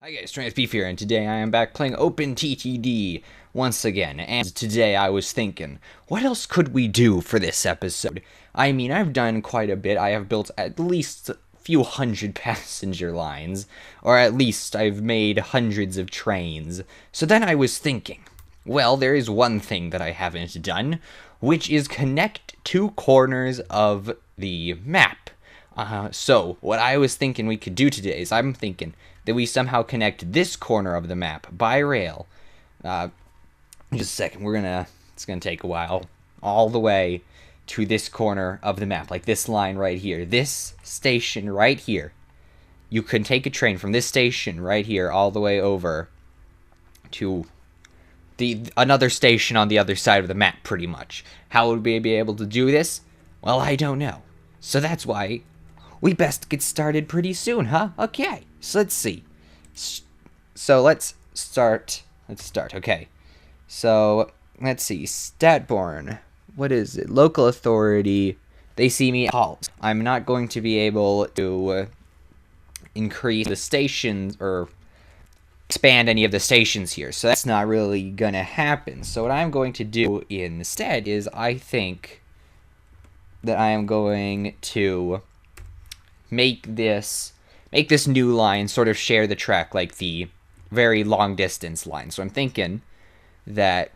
Hi guys, TransBeef here, and today I am back playing OpenTTD once again, and today I was thinking, what else could we do for this episode? I mean, I've done quite a bit. I have built at least a few hundred passenger lines, or at least I've made hundreds of trains. So then I was thinking, well, there is one thing that I haven't done, which is connect two corners of the map. So, what I was thinking we could do today is I'm thinking that we somehow connect this corner of the map by rail. Just a second, it's gonna take a while, all the way to this corner of the map, like this line right here. This station right here. You can take a train from this station right here all the way over to another station on the other side of the map, pretty much. How would we be able to do this? Well, I don't know. So that's why we best get started pretty soon, huh? Okay, so let's see. So let's start. Okay. So let's see. Statborn. What is it? Local authority. They see me halt. I'm not going to be able to increase the stations or expand any of the stations here. So that's not really gonna happen. So what I'm going to do instead is I think that I am going to make this new line sort of share the track like the very long distance line. So I'm thinking that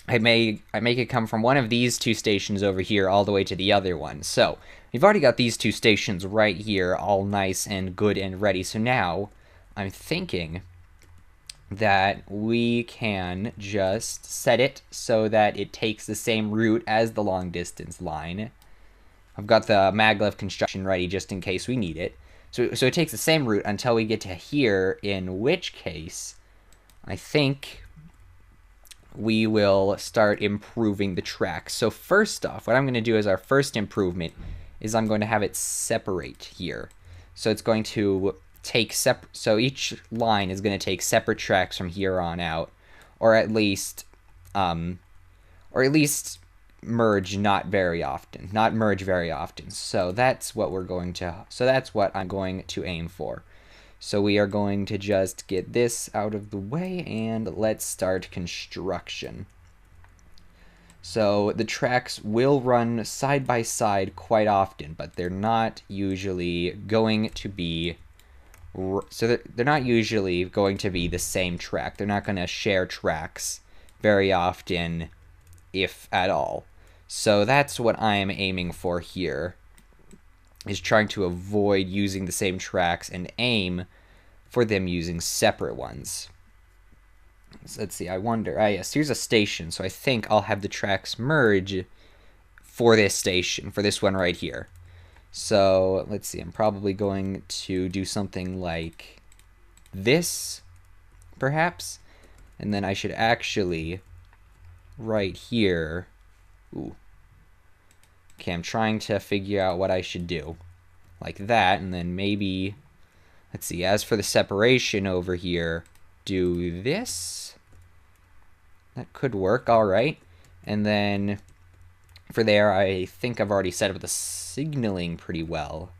I make it come from one of these two stations over here all the way to the other one. So we've already got these two stations right here all nice and good and ready. So now I'm thinking that we can just set it so that it takes the same route as the long distance line. I've got the maglev construction ready just in case we need it. So it takes the same route until we get to here, in which case I think we will start improving the track. So first off, what I'm going to do as our first improvement is I'm going to have it separate here. So it's going to take so each line is going to take separate tracks from here on out, or at least merge not very often. So that's what I'm going to aim for. So we are going to just get this out of the way and let's start construction. So the tracks will run side by side quite often, but they're not usually going to be they're not usually going to be the same track. They're not going to share tracks very often, if at all. So that's what I am aiming for here, is trying to avoid using the same tracks and aim for them using separate ones. So let's see, I wonder, yes, here's a station, so I think I'll have the tracks merge for this station, for this one right here. So let's see, I'm probably going to do something like this, perhaps, and then I should actually, right here, ooh. Okay, I'm trying to figure out what I should do. Like that, and then maybe, let's see, as for the separation over here, do this. That could work, alright. And then for there, I think I've already set up the signaling pretty well.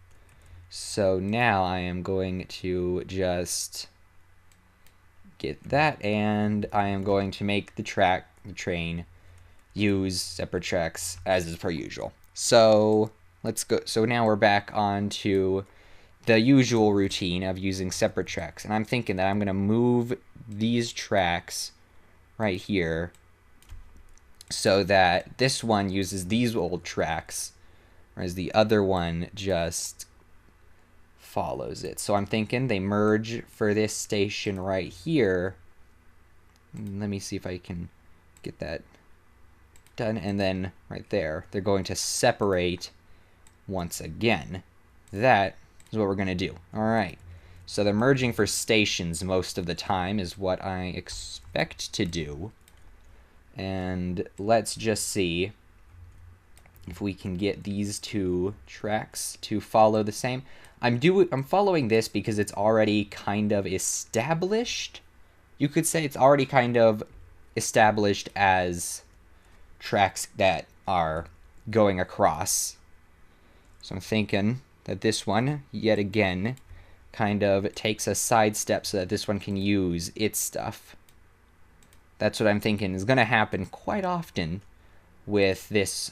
So now I am going to just get that, and I am going to make the train use separate tracks as is per usual. So let's go. So now we're back on to the usual routine of using separate tracks, and I'm thinking that I'm going to move these tracks right here so that this one uses these old tracks, whereas the other one just follows it. So I'm thinking they merge for this station right here. Let me see if I can get that done, and then right there they're going to separate once again. That is what we're going to do. Alright, so they're merging for stations most of the time is what I expect to do, and let's just see if we can get these two tracks to follow the same. I'm following this because it's already kind of established. You could say it's already kind of established as tracks that are going across. So I'm thinking that this one, yet again, kind of takes a sidestep so that this one can use its stuff. That's what I'm thinking is going to happen quite often with this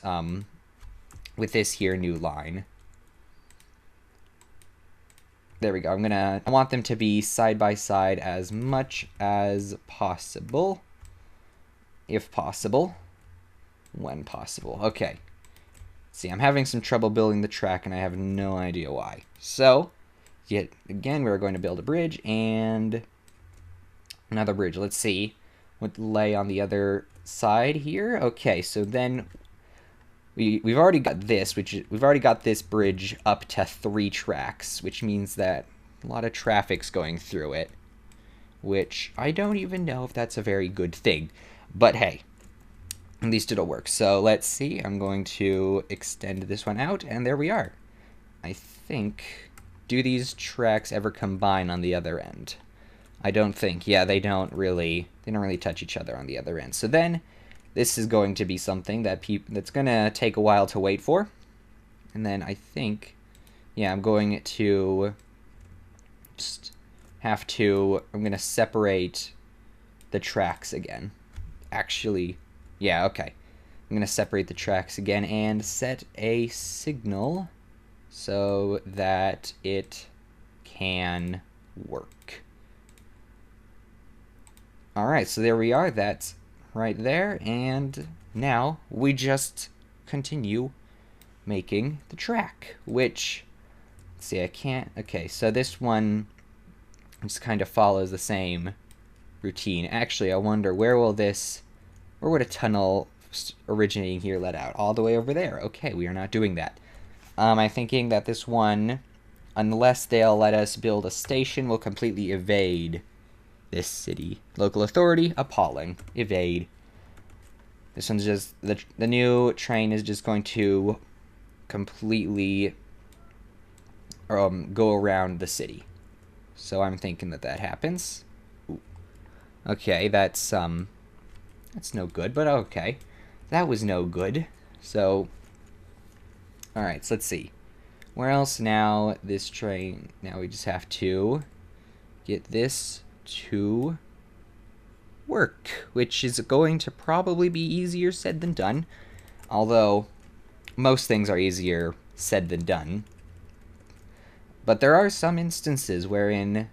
here new line. There we go. I want them to be side by side as much as possible. If possible. When possible. Okay. See, I'm having some trouble building the track, and I have no idea why. So, yet again, we're going to build a bridge, and another bridge. Let's see what lay on the other side here. Okay, so then we've already got this, we've already got this bridge up to 3 tracks, which means that a lot of traffic's going through it, which I don't even know if that's a very good thing. But hey, at least it'll work. So let's see. I'm going to extend this one out, and there we are. I think, do these tracks ever combine on the other end? I don't think. Yeah, they don't really touch each other on the other end. So then this is going to be something that's going to take a while to wait for. And then I think, yeah, I'm going to just I'm going to separate the tracks again. Actually, yeah, okay. I'm going to separate the tracks again and set a signal so that it can work. Alright, so there we are. That's right there. And now we just continue making the track, which, let's see, I can't, okay, so this one just kind of follows the same routine. Actually, I wonder, where would a tunnel originating here let out? All the way over there. Okay, we are not doing that. I'm thinking that this one, unless they'll let us build a station, will completely evade this city. Local authority, appalling. Evade. This one's just, the new train is just going to completely go around the city. So I'm thinking that happens. Ooh. Okay, that's no good, but okay. That was no good. So, alright, so let's see. Where else now? This train, now we just have to get this to work, which is going to probably be easier said than done. Although, most things are easier said than done. But there are some instances wherein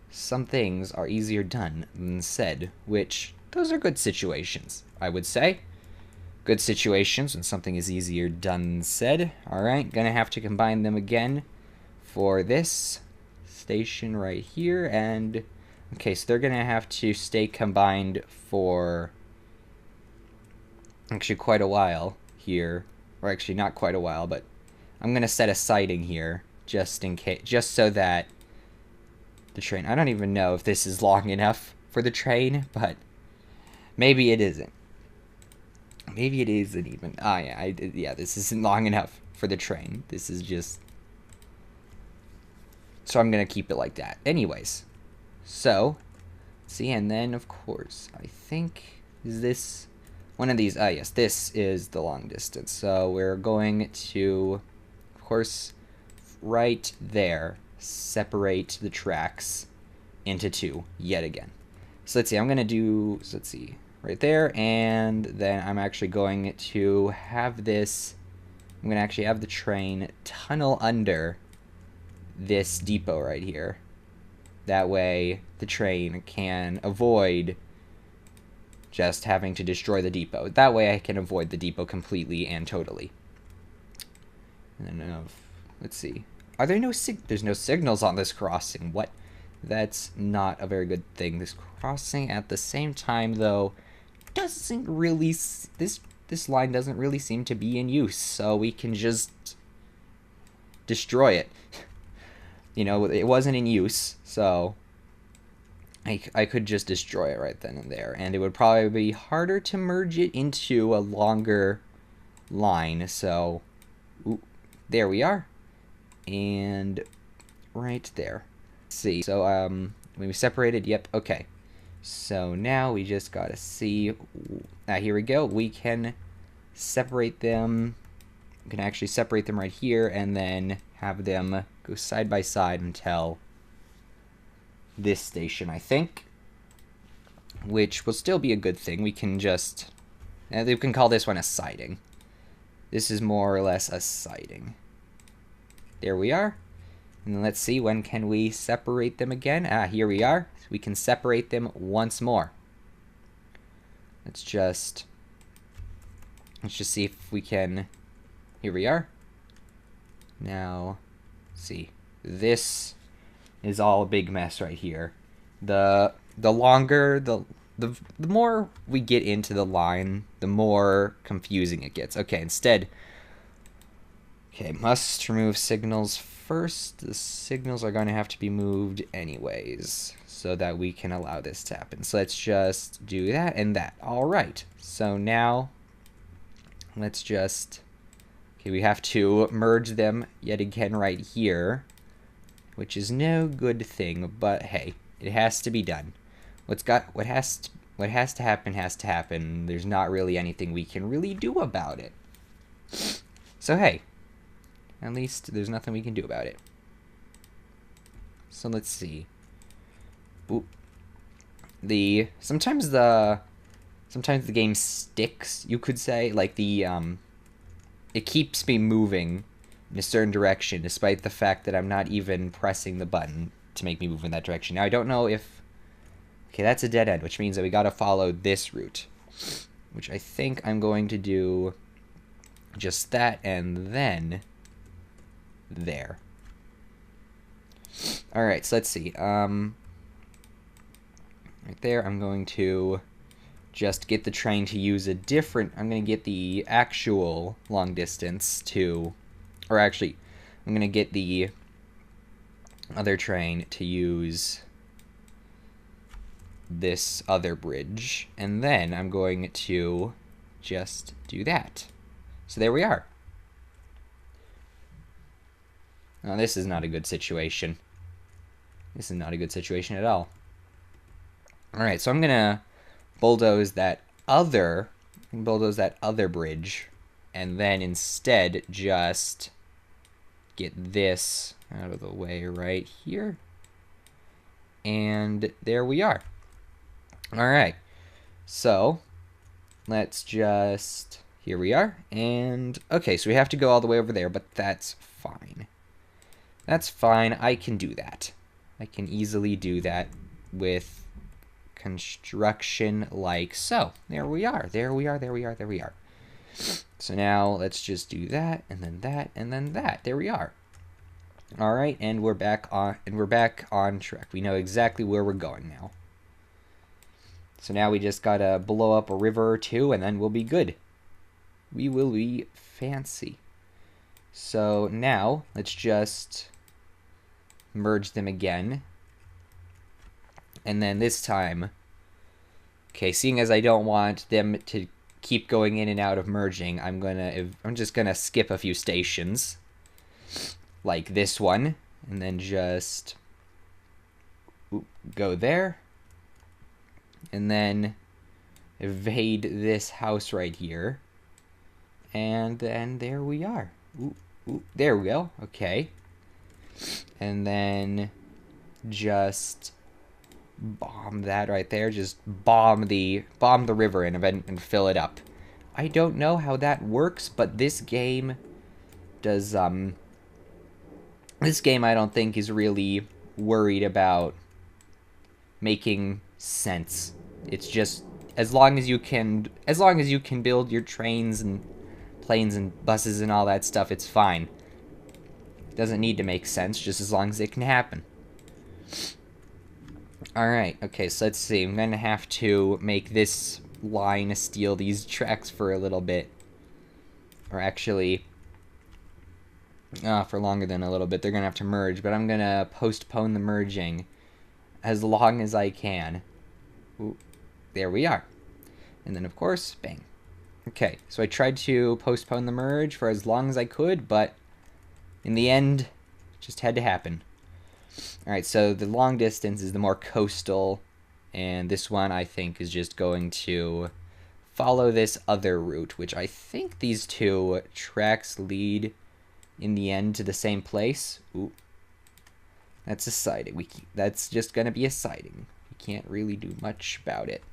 some things are easier done than said, which, those are good situations, I would say. Good situations when something is easier done than said. Alright, gonna have to combine them again for this station right here, and okay, so they're gonna have to stay combined for actually quite a while here, or actually not quite a while, but I'm gonna set a siding here just in case, just so that the train, I don't even know if this is long enough for the train, but maybe it isn't. Maybe it isn't even. Ah, yeah, this isn't long enough for the train. This is just, so I'm gonna keep it like that. Anyways, so, see, and then of course, I think, is this one of these? Ah, yes, this is the long distance. So we're going to, of course, right there, separate the tracks into 2 yet again. So let's see, I'm gonna do, so let's see, right there, and then I'm actually going to have this, I'm gonna actually have the train tunnel under this depot right here. That way the train can avoid just having to destroy the depot. That way I can avoid the depot completely and totally. And then, let's see. Are there there's no signals on this crossing. What? That's not a very good thing. This crossing, at the same time, though, doesn't really, this line doesn't really seem to be in use, so we can just destroy it. You know, it wasn't in use, so I could just destroy it right then and there, and it would probably be harder to merge it into a longer line, so there we are. And right there. Let's see, so when we separated, yep, okay. So now we just gotta see, here we go, we can separate them, we can actually separate them right here, and then have them go side by side until this station, I think, which will still be a good thing. We can just, we can call this one a siding. This is more or less a siding. There we are. And let's see, when can we separate them again? Here we are. We can separate them once more. Let's just see if we can. Here we are. Now, see, this is all a big mess right here. The longer, the more we get into the line, the more confusing it gets. Okay, instead, okay, must remove signals first. The signals are going to have to be moved anyways, so that we can allow this to happen. So let's just do that and that. All right, so now let's just, okay, we have to merge them yet again right here, which is no good thing, but hey, it has to be done. What has to happen has to happen. There's not really anything we can really do about it. So hey, at least there's nothing we can do about it. So let's see. Oop. Sometimes the game sticks, you could say, like it keeps me moving in a certain direction despite the fact that I'm not even pressing the button to make me move in that direction. Now I don't know if, okay, that's a dead end, which means that we gotta follow this route, which I think I'm going to do just that and then there. Alright, so let's see. Right there, I'm going to just get the train to use a different, I'm going to get the actual long distance to, or actually, I'm going to get the other train to use this other bridge, and then I'm going to just do that. So there we are. Now this is not a good situation. This is not a good situation at all. Alright, so I'm gonna bulldoze that other bridge, and then instead just get this out of the way right here. And there we are. Alright, so let's just, here we are, and okay, so we have to go all the way over there, but that's fine. That's fine, I can do that. I can easily do that with construction like so. There we are, there we are, there we are, there we are. So now let's just do that, and then that, and then that. There we are. Alright, and we're back on track. We know exactly where we're going now. So now we just gotta blow up a river or two, and then we'll be good. We will be fancy. So now let's just merge them again. And then this time, okay, seeing as I don't want them to keep going in and out of merging, I'm just gonna skip a few stations, like this one, and then just go there, and then evade this house right here, and then there we are. There we go. Okay, and then just bomb that right there. Just bomb the river and fill it up. I don't know how that works, but this game does. This game I don't think is really worried about making sense. It's just as long as you can build your trains and planes and buses and all that stuff, it's fine. It doesn't need to make sense, just as long as it can happen. Alright, okay, so let's see. I'm gonna have to make this line steal these tracks for a little bit. Or actually, for longer than a little bit. They're gonna have to merge, but I'm gonna postpone the merging as long as I can. There we are. And then, of course, bang. Okay, so I tried to postpone the merge for as long as I could, but in the end, it just had to happen. Alright, so the long distance is the more coastal, and this one I think is just going to follow this other route, which I think these two tracks lead in the end to the same place. That's a sighting. That's just gonna be a sighting. We can't really do much about it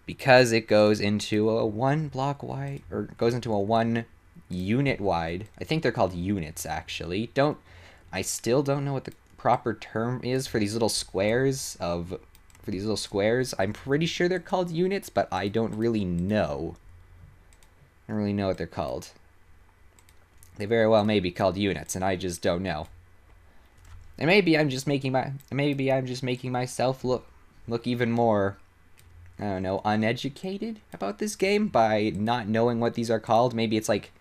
because it goes into a 1 block wide, or goes into a 1 unit wide. I think they're called units actually. I still don't know what the proper term is for these little squares I'm pretty sure they're called units, but I don't really know. I don't really know what they're called. They very well may be called units, and I just don't know. And maybe I'm just making myself look even more, I don't know, uneducated about this game by not knowing what these are called. Maybe it's like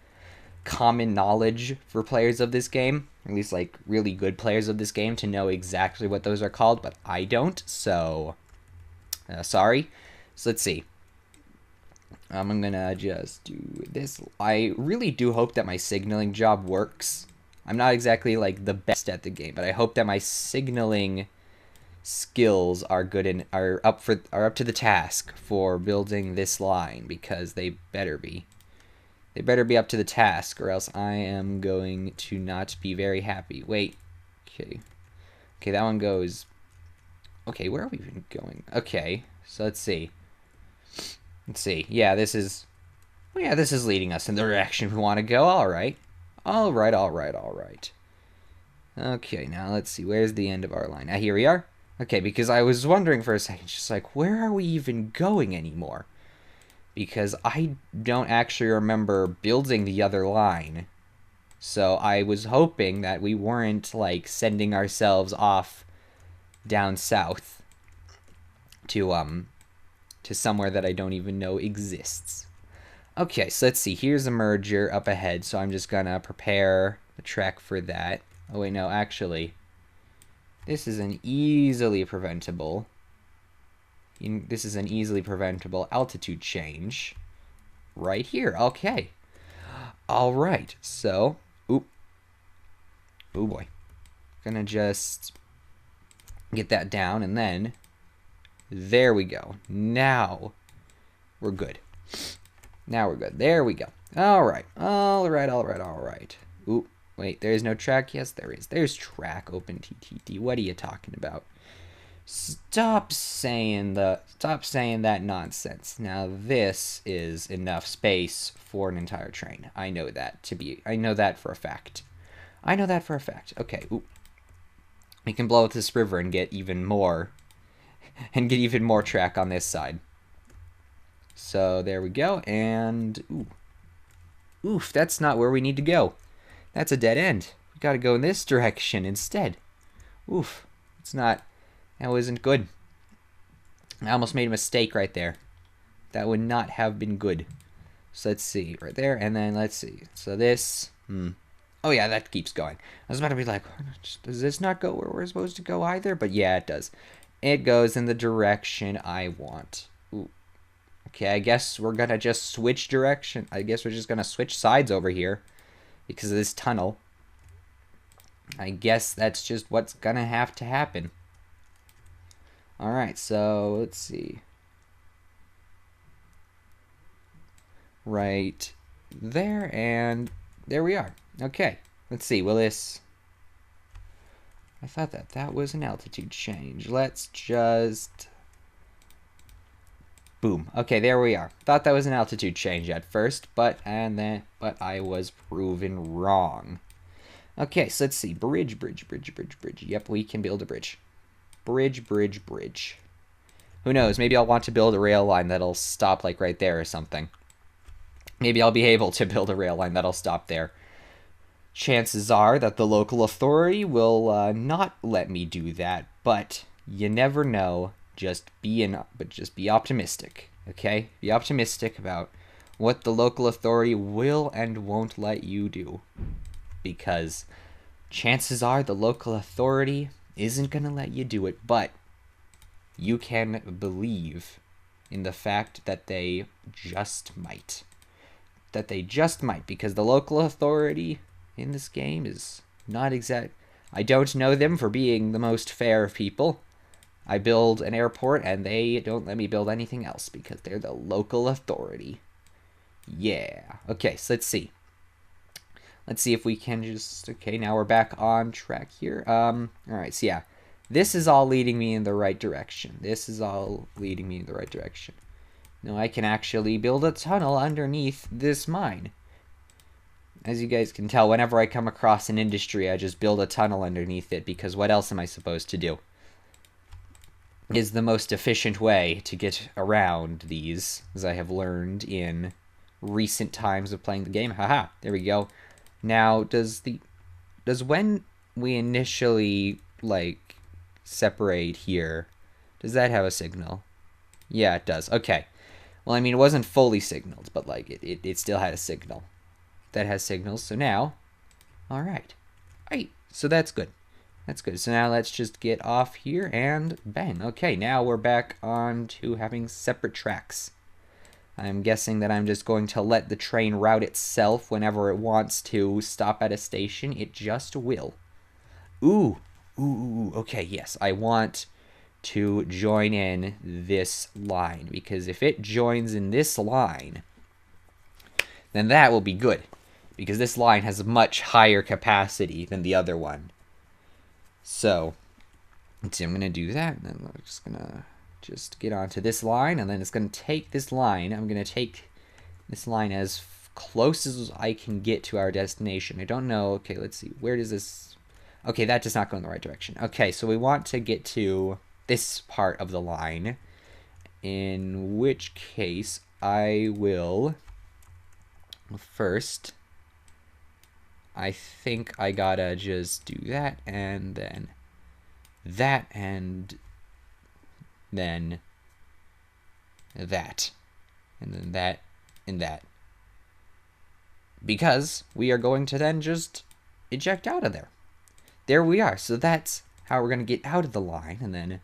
common knowledge for players of this game, or at least like really good players of this game, to know exactly what those are called, but I don't, so sorry. So let's see. I'm gonna just do this. I really do hope that my signaling job works. I'm not exactly like the best at the game, but I hope that my signaling skills are good and are up to the task for building this line, because they better be. They better be up to the task, or else I am going to not be very happy. Wait. Okay. Okay, that one goes... Okay, where are we even going? Okay, so let's see. Let's see. Yeah, this is... Well, yeah, this is leading us in the direction we want to go. Alright. Alright. Okay, now let's see. Where's the end of our line? Here we are. Okay, because I was wondering for a second, just like, where are we even going anymore? Because I don't actually remember building the other line. So I was hoping that we weren't, like, sending ourselves off down south to somewhere that I don't even know exists. Okay, so let's see. Here's a merger up ahead, so I'm just gonna prepare the track for that. Oh, wait, no, actually. This is an easily preventable... This is an easily preventable altitude change. Right here, okay. Alright, so... Oop. Oh boy. Gonna just get that down, and then... There we go. Now we're good. Now we're good. There we go. Alright. Oop. Wait, there is no track? Yes, there is. There's track, OpenTTD. What are you talking about? Stop saying that nonsense. Now this is enough space for an entire train. I know that for a fact. Okay. Oop. We can blow up this river and get even more track on this side. So there we go, and oof, that's not where we need to go. That's a dead end. We gotta go in this direction instead. Oof, that wasn't good. I almost made a mistake right there. That would not have been good. So let's see, right there, and then let's see. So this, oh yeah, that keeps going. I was about to be like, does this not go where we're supposed to go either? But yeah, it does. It goes in the direction I want. Ooh. Okay, I guess we're gonna just switch direction. I guess we're just gonna switch sides over here because of this tunnel. I guess that's just what's gonna have to happen. Alright, so let's see. Right there, and there we are. Okay, let's see. Will this... I thought that was an altitude change. Let's just... Boom. Okay, there we are. Thought that was an altitude change at first, but I was proven wrong. Okay, so let's see. Bridge. Yep, we can build a bridge. Bridge. Who knows? Maybe I'll want to build a rail line that'll stop like right there or something. Maybe I'll be able to build a rail line that'll stop there. Chances are that the local authority will not let me do that, but you never know. Just be optimistic, okay? Be optimistic about what the local authority will and won't let you do, because chances are the local authority isn't going to let you do it, but you can believe in the fact that they just might. Because the local authority in this game is not exact. I don't know them for being the most fair of people. I build an airport and they don't let me build anything else because they're the local authority. Yeah. Okay, so let's see. Let's see if we can just... Okay, now we're back on track here. Alright, so yeah. This is all leading me in the right direction. This is all leading me in the right direction. Now I can actually build a tunnel underneath this mine. As you guys can tell, whenever I come across an industry, I just build a tunnel underneath it, because what else am I supposed to do? It is the most efficient way to get around these, as I have learned in recent times of playing the game. Haha, there we go. Now, does when we initially, like, separate here, does that have a signal? Yeah, it does. Okay. Well, I mean, it wasn't fully signaled, but, like, it still had a signal. That has signals, so now... Alright. Alright, so that's good. That's good. So now let's just get off here, and bang. Okay, now we're back on to having separate tracks. I'm guessing that I'm just going to let the train route itself whenever it wants to stop at a station. It just will. Ooh. Ooh, okay, yes. I want to join in this line, because if it joins in this line, then that will be good, because this line has a much higher capacity than the other one. So, let's see, I'm going to do that, and then I'm just going to get onto this line, and then it's going to take this line. I'm going to take this line as close as I can get to our destination. I don't know. Okay, let's see. Where does this... Okay, that does not go in the right direction. Okay, so we want to get to this part of the line, in which case I will... First, I think I gotta just do that, and then that, and then that, and then that, and that. Because we are going to then just eject out of there. There we are. So that's how we're going to get out of the line, and then...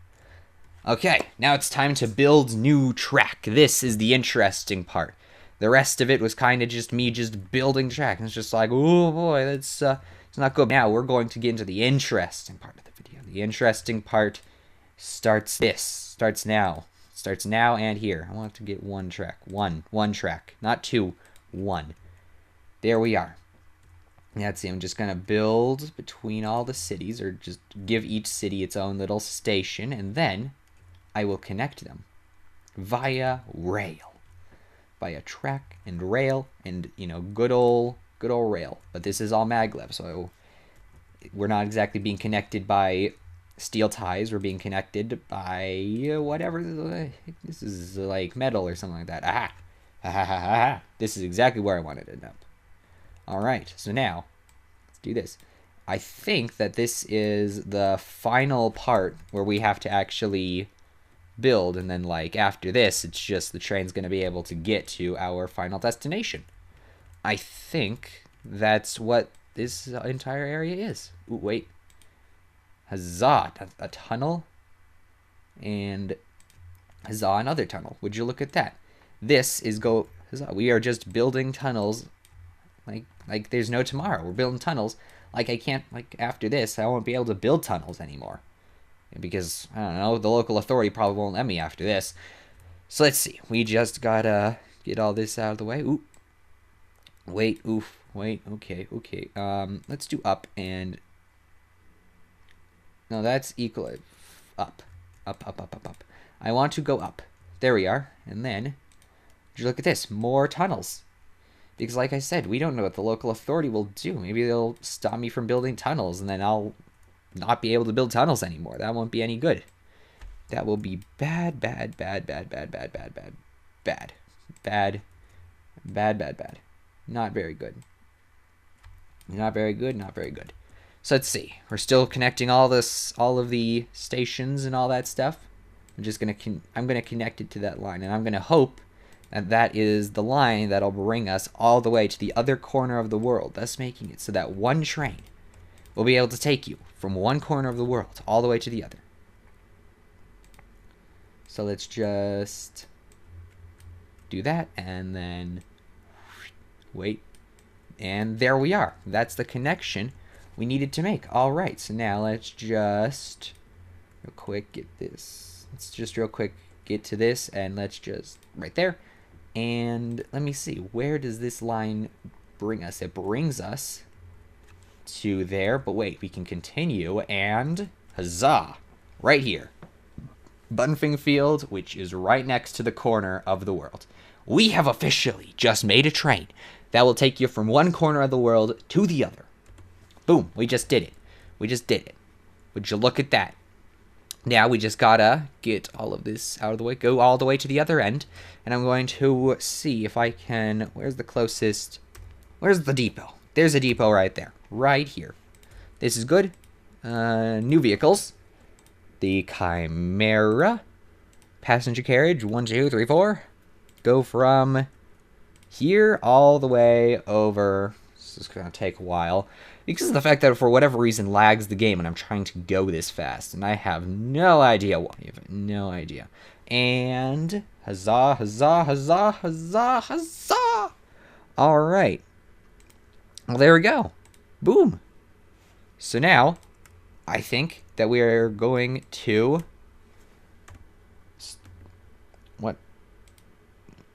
Okay, now it's time to build new track. This is the interesting part. The rest of it was kind of just me just building track. And it's just like, oh boy, that's it's not good. Now we're going to get into the interesting part of the video. The interesting part starts now. Starts now and here. I want to get one track. One track. Not two. One. There we are. Let's see, I'm just going to build between all the cities, or just give each city its own little station, and then I will connect them via rail. Via track and rail, and, you know, good old rail. But this is all maglev, so we're not exactly being connected by steel ties. We're being connected by whatever. This is like metal or something like that. Aha! Ha ha ha ha! This is exactly where I wanted to end up. Alright, so now, let's do this. I think that this is the final part where we have to actually build, and then, like, after this, it's just the train's going to be able to get to our final destination. I think that's what this entire area is. Ooh, wait. Huzzah! A tunnel, and huzzah, another tunnel. Would you look at that? This is huzzah. We are just building tunnels like there's no tomorrow. We're building tunnels. Like, I can't, like, after this, I won't be able to build tunnels anymore. Because, I don't know, the local authority probably won't let me after this. So let's see. We just gotta get all this out of the way. Ooh. Wait, oof. Wait, okay. Let's do up and... No, that's equal. Up. Up. I want to go up. There we are. And then, just look at this. More tunnels. Because, like I said, we don't know what the local authority will do. Maybe they'll stop me from building tunnels, and then I'll not be able to build tunnels anymore. That won't be any good. That will be bad. Not very good. Not very good. So let's see. We're still connecting all of the stations and all that stuff. I'm gonna connect it to that line, and I'm gonna hope that is the line that'll bring us all the way to the other corner of the world, thus making it so that one train will be able to take you from one corner of the world all the way to the other. So let's just do that, and then wait, and there we are. That's the connection we needed to make. All right, so now let's just real quick get this. Let's just real quick get to this, and let's just right there. And let me see, where does this line bring us? It brings us to there. But wait, we can continue, and huzzah, right here. Bunfing Field, which is right next to the corner of the world. We have officially just made a train that will take you from one corner of the world to the other. Boom, we just did it. We just did it. Would you look at that? Now we just gotta get all of this out of the way, go all the way to the other end, and I'm going to see if I can, where's the closest, where's the depot? There's a depot right there, right here. This is good. New vehicles. The Chimera passenger carriage, 1, 2, 3, 4. Go from here all the way over. This is going to take a while because of the fact that for whatever reason lags the game and I'm trying to go this fast and I have no idea why. I have no idea. And huzzah, huzzah, huzzah, huzzah, huzzah. All right. Well, there we go. Boom. So now I think that we are going to... What?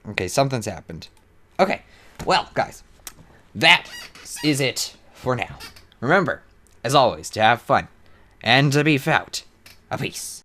Okay, something's happened. Okay, well, guys, that is it for now. Remember, as always, to have fun and to be out. A peace.